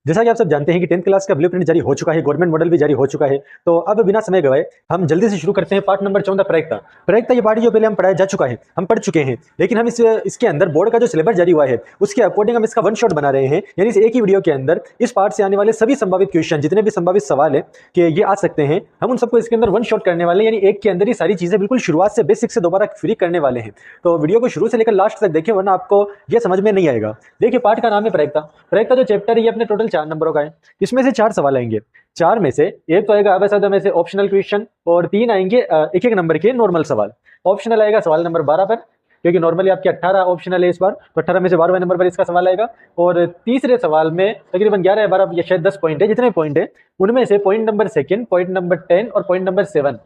जैसा कि आप सब जानते हैं कि 10th क्लास का ब्लूप्रिंट जारी हो चुका है, गवर्नमेंट मॉडल भी जारी हो चुका है। तो अब बिना समय गवाए हम जल्दी से शुरू करते हैं पार्ट नंबर 14 प्रायिकता। प्रायिकता ये पार्ट जो पहले हम पढ़ाया जा चुका है, हम पढ़ चुके हैं, लेकिन हम इसके अंदर बोर्ड का जो सिलेबस जारी हुआ है उसके अकॉर्डिंग हम इसका वन शॉट बना रहे हैं। यानी इस एक ही वीडियो के अंदर इस पार्ट से आने वाले सभी संभावित क्वेश्चन, जितने भी संभावित सवाल है कि ये आ सकते हैं, हम उन सबको इसके अंदर वन शॉट करने वाले हैं। यानी एक के अंदर ही सारी चीजें बिल्कुल शुरुआत से बेसिक से दोबारा फ्री करने वाले हैं। तो वीडियो को शुरू से लेकर लास्ट तक देखें, वरना आपको ये समझ में नहीं आएगा। देखिए, पार्ट का नाम है प्रायिकता। प्रायिकता जो चैप्टर है ये अपने टोटल 4 नंबरों का है। इसमें से 4 सवाल आएंगे। 4 में से एक तो आएगा अबे में से ऑप्शनल क्वेश्चन, और 3 आएंगे एक एक नंबर के नॉर्मल सवाल। ऑप्शनल आएगा सवाल नंबर 12 पर, क्योंकि नॉर्मली आपके 18 ऑप्शनल है इस बार, तो 18 में से 12वें नंबर पर इसका सवाल आएगा। और तीसरे सवाल में तकरीबन 11 या 12 या शायद 10 पॉइंट है। जितने पॉइंट है उनमें से पॉइंट नंबर 2, पॉइंट नंबर 10 और पॉइंट नंबर 7,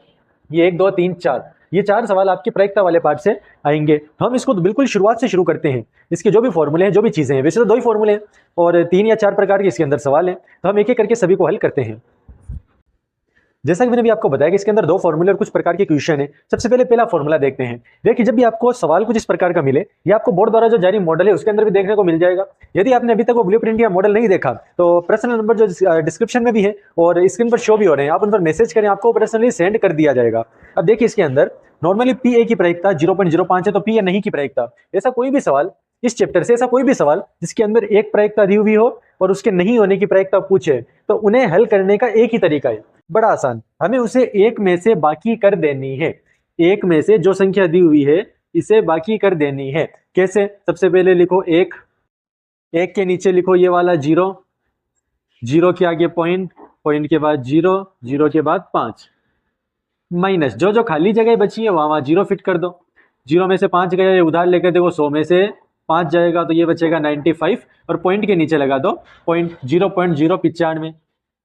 ये 1 2 3 4, ये 4 सवाल आपके प्रायिकता वाले पार्ट से आएंगे। हम इसको बिल्कुल शुरुआत से शुरू करते हैं। इसके जो भी फॉर्मूले हैं, जो भी चीजें हैं, वैसे तो 2 ही फॉर्मूले हैं और 3 या 4 प्रकार के इसके अंदर सवाल हैं, तो हम एक एक करके सभी को हल करते हैं। जैसा कि मैंने भी आपको बताया कि इसके अंदर 2 फॉर्मूले और कुछ प्रकार के क्वेश्चन है। सबसे पहले पहला फॉर्मूला देखते हैं। देखिए, जब भी आपको सवाल कुछ इस प्रकार का मिले, या आपको बोर्ड द्वारा जो जारी मॉडल है उसके अंदर भी देखने को मिल जाएगा। यदि आपने अभी तक वो ब्लूप्रिंट या मॉडल नहीं देखा, तो पर्सनल नंबर जो डिस्क्रिप्शन में भी है और स्क्रीन पर शो भी हो रहे हैं, आप उन पर मैसेज करें, आपको पर्सनली सेंड कर दिया जाएगा। अब देखिए, इसके अंदर नॉर्मली पी ए की प्रायिकता 0.05 है, तो पी ए नहीं की प्रायिकता। ऐसा कोई भी सवाल इस चैप्टर से, ऐसा कोई भी सवाल जिसके अंदर एक प्रायिकता दी हुई हो और उसके नहीं होने की प्रायिकता पूछे, तो उन्हें हल करने का एक ही तरीका है, बड़ा आसान। हमें उसे एक में से बाकी कर देनी है। एक में से जो संख्या दी हुई है इसे बाकी कर देनी है। कैसे? सबसे पहले लिखो एक, एक के नीचे लिखो ये वाला 0, 0 के आगे पॉइंट, पॉइंट के बाद 0, 0 के बाद 5, माइनस जो जो खाली जगह बची है वहां 0 फिट कर दो। 0 में से 5 गया, ये उधार लेकर देखो 100 में से 5 जाएगा तो ये बचेगा 95, और पॉइंट के नीचे लगा दो पॉइंट 0.095।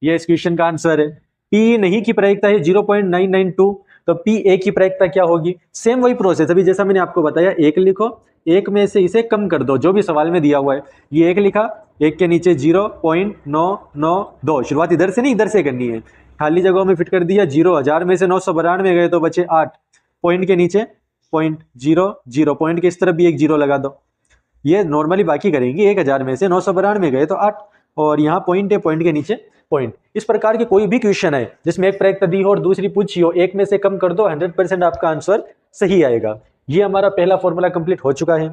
ये इस क्वेश्चन का आंसर है। पी नहीं की प्रायिकता है 0.992, तो पी ए की प्रायिकता क्या होगी? सेम वही प्रोसेस, अभी जैसा मैंने आपको बताया, एक लिखो, एक में से इसे कम कर दो जो भी सवाल में दिया हुआ है। ये एक लिखा, एक के नीचे 0.992, शुरुआत इधर से नहीं इधर से करनी है, खाली जगहों में फिट कर दिया। 0,1000 में से 992 गए तो बचे 8, पॉइंट के नीचे पॉइंट 0, पॉइंट के इस तरफ भी एक 0 लगा दो। ये नॉर्मली बाकी करेंगे, 1000 में से 992 गए तो 8, और यहाँ पॉइंट है, पॉइंट के नीचे पॉइंट। इस प्रकार के कोई भी क्वेश्चन है जिसमें एक प्रायिकता दी हो और दूसरी पूछी हो, एक में से कम कर दो, 100% आपका आंसर सही आएगा। ये हमारा पहला फॉर्मूला कंप्लीट हो चुका है।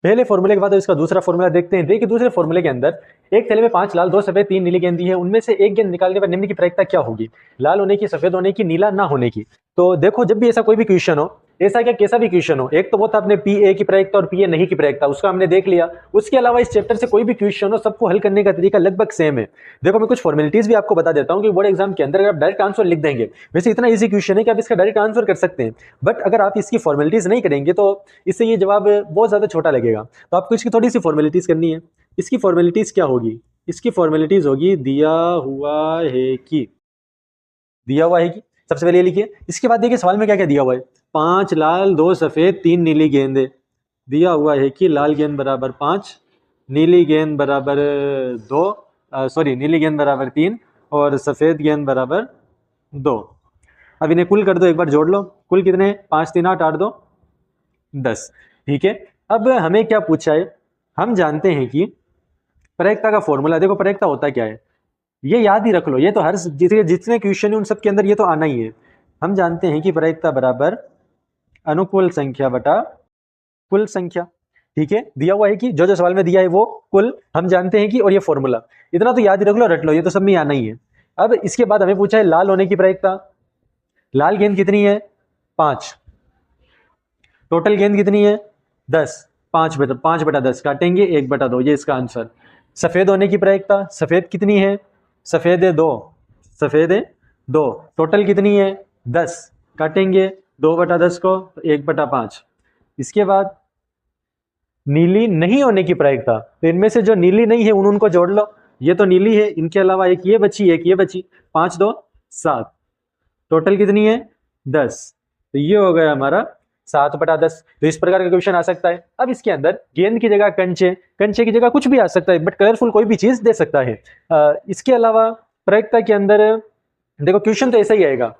पहले फॉर्मूले के बाद इसका दूसरा फॉर्मूला देखते हैं। देखिए, दूसरे फॉर्मूले के अंदर एक थैले में 5 लाल, 2 सफेद, 3 नीली गेंद दी है। उनमें से एक गेंद निकालने पर निम्न की प्रायिकता क्या होगी? लाल होने की, सफेद होने की, नीला ना होने की। तो देखो, जब भी ऐसा कोई भी क्वेश्चन हो, ऐसा क्या कैसा भी क्वेश्चन हो, एक तो वो था अपने पी ए की प्रायिकता और पी ए नहीं की प्रायिकता, उसका हमने देख लिया। उसके अलावा इस चैप्टर से कोई भी क्वेश्चन हो, सबको हल करने का तरीका लगभग सेम है। देखो, मैं कुछ फॉर्मेलिटीज भी आपको बता देता हूँ कि बोर्ड एग्जाम के अंदर अगर आप डायरेक्ट आंसर लिख देंगे, वैसे इतना ईजी क्वेश्चन है कि आप इसका डायरेक्ट आंसर कर सकते हैं, बट अगर आप इसकी फॉर्मेलिटीज नहीं करेंगे तो इससे ये जवाब बहुत ज्यादा छोटा लगेगा। तो आपको इसकी थोड़ी सी फॉर्मेलिटीज करनी है। इसकी फॉर्मेलिटीज क्या होगी? इसकी फॉर्मेलिटीज होगी दिया हुआ है कि, दिया हुआ है कि, सबसे पहले ये लिखिए। इसके बाद देखिए सवाल में क्या क्या दिया हुआ है। 5 लाल, 2 सफेद, 3 नीली गेंदे। दिया हुआ है कि लाल गेंद बराबर 5, नीली गेंद बराबर 2, नीली गेंद बराबर 3 और सफेद गेंद बराबर 2। अब इन्हें कुल कर दो, एक बार जोड़ लो। कुल कितने? 5 3 8 8 2 10। ठीक है, अब हमें क्या पूछा है? हम जानते हैं कि प्रायिकता का फॉर्मूला, देखो प्रायिकता होता क्या है, ये याद ही रख लो। ये तो हर जितने क्वेश्चन है उन सब के अंदर ये तो आना ही है। हम जानते हैं कि प्रायिकता बराबर अनुकूल संख्या बटा कुल संख्या। ठीक है, दिया हुआ है कि जो जो सवाल में दिया है वो कुल हम जानते हैं कि, और ये फॉर्मूला इतना तो याद ही रख लो, रट लो, ये तो सब में आना ही है। अब इसके बाद हमें पूछा है लाल होने की प्रायिकता। लाल गेंद कितनी है? 5। टोटल गेंद कितनी है? 10। 5/10 काटेंगे, 1/2, ये इसका आंसर। सफेद होने की प्रायिकता, सफेद कितनी है? सफेद है 2, सफेद है 2। टोटल कितनी है? 10, काटेंगे 2/10 को, 1/5। इसके बाद नीली नहीं होने की प्रायिकता, तो इनमें से जो नीली नहीं है उनको जोड़ लो। ये तो नीली है, इनके अलावा एक ये बची, एक ये बची। 5 2 7, टोटल कितनी है? 10, तो ये हो गया हमारा 7/10। तो इस प्रकार का क्वेश्चन आ सकता है। अब इसके अंदर गेंद की जगह कंचे, कंचे की जगह कुछ भी आ सकता है, बट कलरफुल कोई भी चीज दे सकता है। इसके अलावा प्रायिकता के अंदर देखो क्वेश्चन तो ऐसा ही आएगा,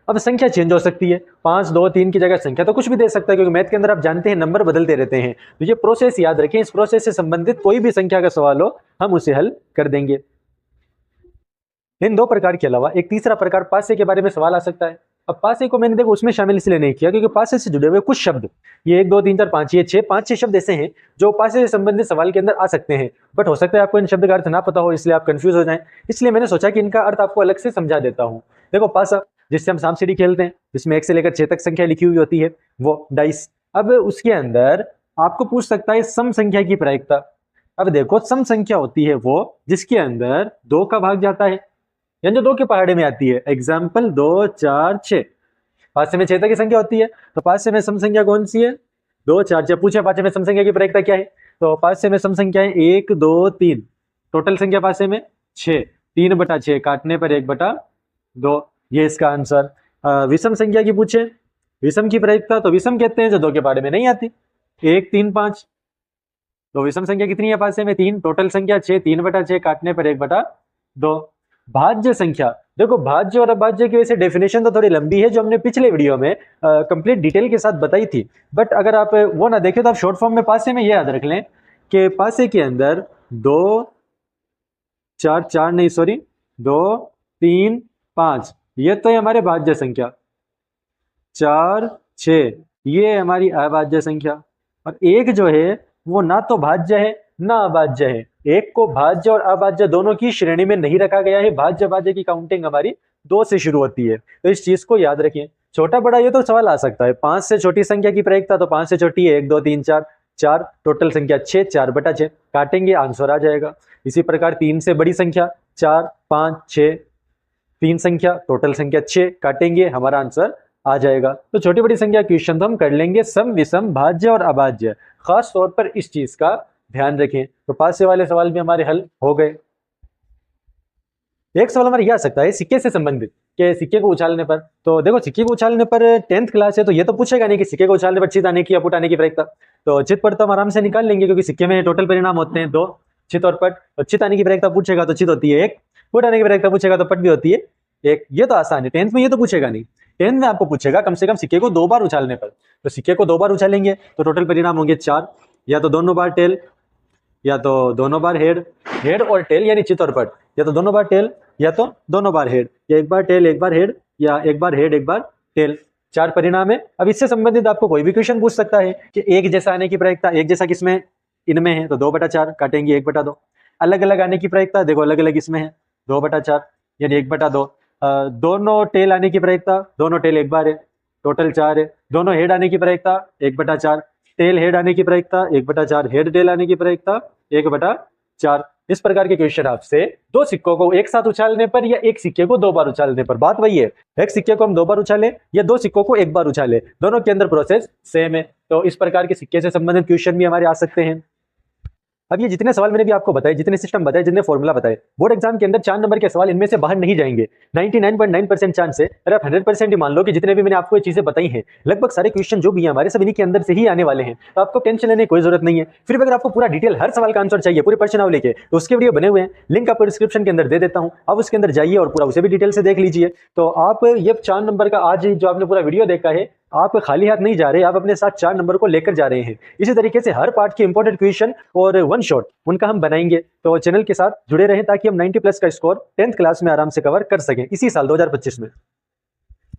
अब संख्या चेंज हो सकती है, 5 2 3 की जगह संख्या तो कुछ भी दे सकता है, क्योंकि मैथ के अंदर आप जानते हैं नंबर बदलते रहते हैं। तो ये प्रोसेस याद रखें, इस प्रोसेस से संबंधित कोई भी संख्या का सवाल हो हम उसे हल कर देंगे। इन दो प्रकार के अलावा एक तीसरा प्रकार पासे के बारे में सवाल आ सकता है। अब पासे को मैंने देखो उसमें शामिल इसलिए नहीं किया क्योंकि पासे से जुड़े हुए कुछ शब्द, ये 1 2 3 4 5 ये 6 शब्द ऐसे हैं जो पासे से संबंधित सवाल के अंदर आ सकते हैं, बट हो सकता है आपको इन शब्द का अर्थ ना पता हो, इसलिए आप कंफ्यूज हो जाएं। इसलिए मैंने सोचा कि इनका अर्थ आपको अलग से समझा देता हूं। देखो पासा, जिससे हम सांप सीढ़ी खेलते हैं, जिसमें 1 से लेकर 6 तक संख्या लिखी हुई होती है, वो डाइस। अब उसके अंदर आपको पूछ सकता है सम संख्या की प्रायिकता। अब देखो सम संख्या होती है वो जिसके अंदर 2 का भाग जाता है, यानी जो 2 के पहाड़े में आती है। एग्जाम्पल 2 4 6, पासे में 6 तक की संख्या होती है, तो पासे में सम संख्या कौन सी है? 2 4 6। पूछे पासे में सम संख्या की प्रायिकता क्या है? तो पासे में सम संख्या है 1 2 3, टोटल संख्या पासे में 6, 3/6 काटने पर 1/2, ये इसका आंसर। विषम संख्या की पूछे, विषम की प्रायिकता, तो विषम कहते हैं जो 2 के पहाड़े में नहीं आती, 1 3 5। तो विषम संख्या कितनी है पासे में? 3, टोटल संख्या 6, 3/6 काटने पर 1/2। भाज्य संख्या, देखो भाज्य और अभाज्य की वैसे डेफिनेशन तो थोड़ी लंबी है जो हमने पिछले वीडियो में कंप्लीट डिटेल के साथ बताई थी, बट अगर आप वो ना देखें तो आप शॉर्ट फॉर्म में पासे में ये याद रख लें कि पासे के अंदर 2 3 5, ये तो है हमारे भाज्य संख्या, 4 6 ये हमारी अभाज्य संख्या, और एक जो है वो ना तो भाज्य है ना अभाज्य है। एक को भाज्य और अभाज्य दोनों की श्रेणी में नहीं रखा गया है, भाज्य अभाज्य की काउंटिंग हमारी 2 से शुरू होती है, तो इस चीज को याद रखिए। छोटा बड़ा ये तो सवाल आ सकता है, 5 से छोटी संख्या की प्रायिकता, तो 5 से छोटी है 1 2 3 4 4, टोटल संख्या 6, 4/6 काटेंगे आंसर आ जाएगा। इसी प्रकार 3 से बड़ी संख्या 4 5 6, 3 संख्या टोटल संख्या 6 काटेंगे हमारा आंसर आ जाएगा। तो छोटी बड़ी संख्या क्वेश्चन तो हम कर लेंगे, सम विषम भाज्य और अभाज्य, खास तौर पर इस चीज का ध्यान रखें। तो पासे वाले सवाल भी हमारे हल हो गए। एक सवाल हमारा यह आ सकता है सिक्के से संबंधित, कि सिक्के को उछालने पर, तो देखो सिक्के को उछालने पर 10th क्लास है तो ये तो पूछेगा नहीं कि सिक्के को उछालने पर चित आने की या पुट आने की प्रायिकता, तो चित पर तो हम आराम से निकाल लेंगे क्योंकि सिक्के में टोटल परिणाम होते हैं 2, चित और पट। तो चित आने की प्रायिकता पूछेगा तो चित होती है 1, पुट आने की प्रायिकता पूछेगा तो पट भी होती है 1। ये तो आसान है, 10th में ये तो पूछेगा नहीं। 10th में आपको पूछेगा कम से कम सिक्के को 2 बार उछालने पर, तो सिक्के को 2 बार उछालेंगे तो टोटल परिणाम होंगे 4, या तो दोनों बार टेल या तो दोनों बार हेड, हेड और टेल यानी चित और पट, या तो दोनों बार टेल या तो दोनों बार हेड, या एक बार टेल एक बार हेड, या एक बार हेड एक बार टेल, 4 परिणाम है। अब इससे संबंधित आपको कोई भी क्वेश्चन पूछ सकता है कि एक जैसा आने की प्रायिकता, एक जैसा किसमें? इनमें है, तो 2/4 काटेंगे 1/2। अलग अलग आने की प्रायिकता, देखो अलग अलग इसमें है 2/4 यानी 1/2। दोनों टेल आने की प्रायिकता, दोनों टेल एक बार है, टोटल 4 है। दोनों हेड आने की प्रायिकता 1/4, टेल हेड आने की प्रायिकता 1/4, हेड टेल आने की प्रायिकता 1/4। इस प्रकार के क्वेश्चन आपसे 2 सिक्कों को एक साथ उछालने पर या एक सिक्के को 2 बार उछालने पर, बात वही है, एक सिक्के को हम 2 बार उछाले या 2 सिक्कों को 1 बार उछाले, दोनों के अंदर प्रोसेस सेम है। तो इस प्रकार के सिक्के से संबंधित क्वेश्चन भी हमारे आ सकते हैं। अब ये जितने सवाल मैंने भी आपको बताए, जितने सिस्टम बताए, जितने फॉर्मूला बताए, बोर्ड एग्जाम के अंदर 4 नंबर के सवाल इनमें से बाहर नहीं जाएंगे। 99.9% चांस है, अगर आप 100% ही मान लो कि जितने भी मैंने आपको ये चीजें बताई हैं, लगभग सारे क्वेश्चन जो भी हैं हमारे सब इन्हीं के अंदर से ही आने वाले हैं, तो आपको टेंशन लेने की कोई जरूरत नहीं है। फिर भी अगर आपको पूरा डिटेल हर सवाल का आंसर चाहिए, पूरे प्रश्नावली के, तो उसके वीडियो बने हुए हैं, लिंक आपको डिस्क्रिप्शन के अंदर दे देता हूं, आप उसके अंदर जाइए और पूरा उसे भी डिटेल से देख लीजिए। तो आप ये 4 नंबर का आज जो आपने पूरा वीडियो देखा है, आप खाली हाथ नहीं जा रहे, आप अपने साथ 4 नंबर को लेकर जा रहे हैं। इसी तरीके से हर पार्ट के इंपॉर्टेंट क्वेश्चन और वन शॉट उनका हम बनाएंगे, तो चैनल के साथ जुड़े रहें ताकि हम 90+ का स्कोर 10th क्लास में आराम से कवर कर सकें इसी साल 2025 में।